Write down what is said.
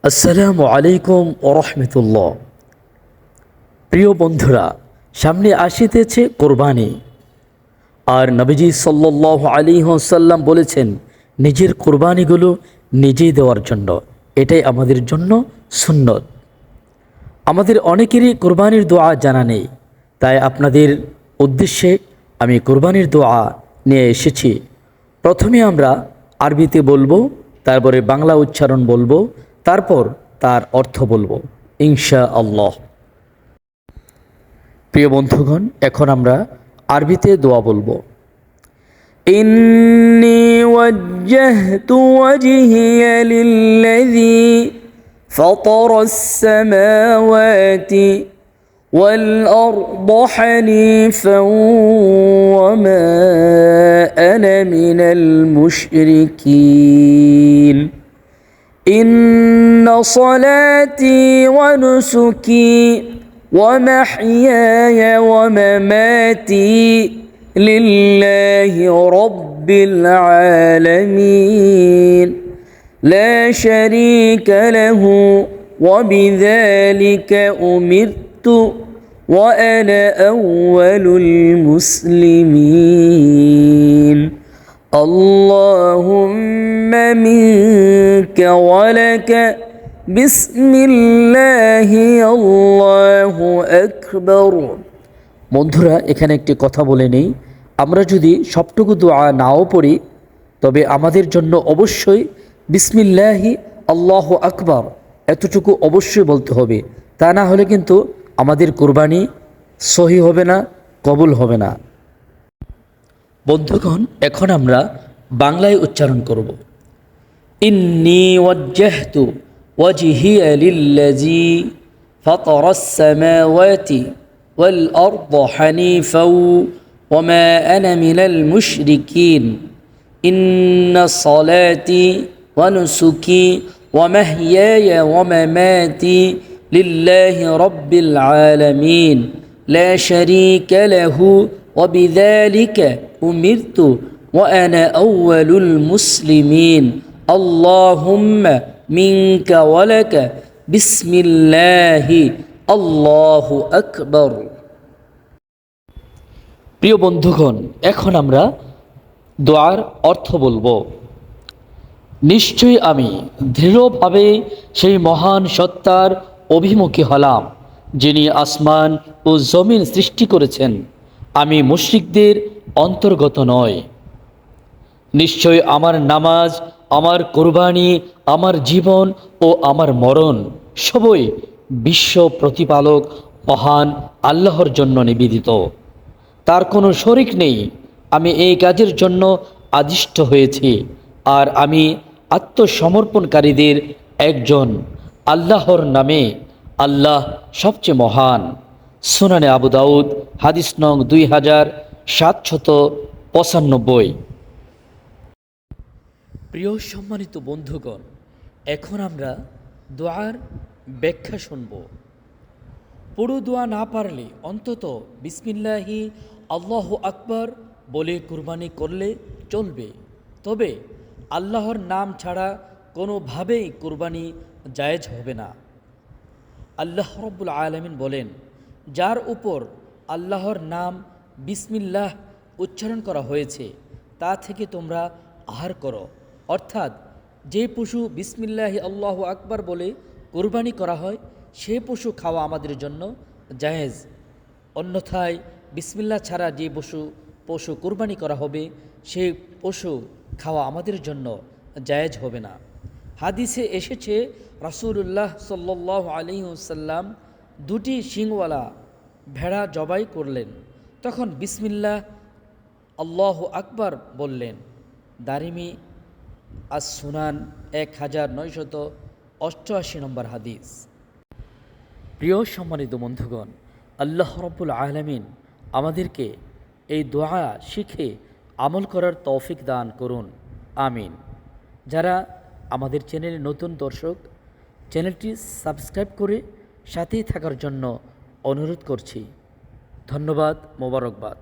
আসসালামু আলাইকুম ওরহমতুল্লাহ। প্রিয় বন্ধুরা, সামনে আসিতেছে কোরবানি। আর নবীজি সাল্লাল্লাহু আলাইহি ওয়াসাল্লাম বলেছেন নিজের কোরবানিগুলো নিজেই দেওয়ার জন্য। এটাই আমাদের জন্য সুন্নত। আমাদের অনেকেরই কোরবানির দোয়া জানা নেই, তাই আপনাদের উদ্দেশ্যে আমি কোরবানির দোয়া নিয়ে এসেছি। প্রথমে আমরা আরবিতে বলবো, তারপরে বাংলা উচ্চারণ বলবো, তারপর তার অর্থ বলবো ইনশা আল্লাহ। প্রিয় বন্ধুগণ, এখন আমরা আরবিতে দোয়া বলবো। ইন্নী ওয়াজ্জাহতু ওয়াজহিয়া লিল্লাযী ফাতারাস সামাওয়াতি ওয়াল আরদা হানিফান ওয়া মা আনা মিনাল মুশরিকিন। إن صلاتي ونسكي ومحياي ومماتي لله رب العالمين لا شريك له وبذلك أمرت وأنا أول المسلمين اللهم منك ولك بسم الله الله أكبر। বন্ধুরা, এখানে একটি কথা বলে নেই, আমরা যদি সবটুকু দোয়া নাও পড়ি তবে আমাদের জন্য অবশ্যই বিসমিল্লাহি আল্লাহু আকবার এতটুকু অবশ্যই বলতে হবে। তা না হলে কিন্তু আমাদের কোরবানি সহি হবে না, কবুল হবে না। বন্ধুগণ, এখন আমরা বাংলায় উচ্চারণ করব। ইন্নী ওয়াজ্জাহতু ওয়াজহিয়া লিল্লাযী ফাতারাস সামাওয়াতি ওয়াল আরদা হানিফাও ওয়া মা আনা মিনাল মুশরিকিন। ইন্না সালাতি ওয়া নুসুকি ওয়া মাহইয়ায়া ওয়া মামাতি লিল্লাহি রাব্বিল আলামিন লা শারীকা লাহু وبذلك أمرت وأنا أول المسلمين اللهم منك ولك بسم الله الله أكبر। প্রিয় বন্ধুগণ, এখন আমরা দোয়ার অর্থ বলবো। নিশ্চয়ই আমি দৃঢ়ভাবে সেই মহান সত্তার অভিমুখী হলাম যিনি আসমান ও জমিন সৃষ্টি করেছেন। আমি মুশরিকদের অন্তর্গত নয়। নিশ্চয় আমার নামাজ, আমার কোরবানি, আমার জীবন ও আমার মরণ সবই বিশ্ব প্রতিপালক মহান আল্লাহর জন্য নিবেদিত। তার কোনো শরিক নেই। আমি এই কাজের জন্য আদিষ্ট হয়েছি, আর আমি আত্মসমর্পণকারীদের একজন। আল্লাহর নামে। আল্লাহ সবচেয়ে মহান। সুনানে আবু দাউদ, হাদিস নং 2795। প্রিয় সম্মানিত বন্ধুগণ, এখন আমরা দোয়ার ব্যাখ্যা শুনব। পুরো দোয়া না পারলে অন্তত বিসমিল্লাহি আল্লাহু আকবার বলে কুরবানি করলে চলবে। তবে আল্লাহর নাম ছাড়া কোনোভাবেই কুরবানি জায়েজ হবে না। আল্লাহ রাব্বুল আলামিন বলেন, যার উপর আল্লাহর নাম বিসমিল্লাহ উচ্চারণ করা হয়েছে তা থেকে তোমরা আহার করো। অর্থাৎ যে পশু বিসমিল্লাহি আল্লাহু আকবার বলে কোরবানি করা হয় সে পশু খাওয়া আমাদের জন্য জায়েজ। অন্যথায় বিসমিল্লাহ ছাড়া যে পশু কোরবানি করা হবে সেই পশু খাওয়া আমাদের জন্য জায়েজ হবে না। হাদিসে এসেছে রাসূলুল্লাহ সাল্লাল্লাহু আলাইহি ওয়াসাল্লাম দুটি শিংওয়ালা ভেড়া জবাই করলেন, তখন বিসমিল্লাহ আল্লাহু আকবার বললেন। দারিমি আস সুনান 1988 নম্বর হাদিস। প্রিয় সম্মানিত বন্ধুগণ, আল্লাহ রাব্বুল আলামিন আমাদেরকে এই দোয়া শিখে আমল করার তৌফিক দান করুন, আমিন। যারা আমাদের চ্যানেলে নতুন দর্শক, চ্যানেলটি সাবস্ক্রাইব করে সাথেই থাকার জন্য অনুরোধ করছি। ধন্যবাদ, মোবারকবাদ।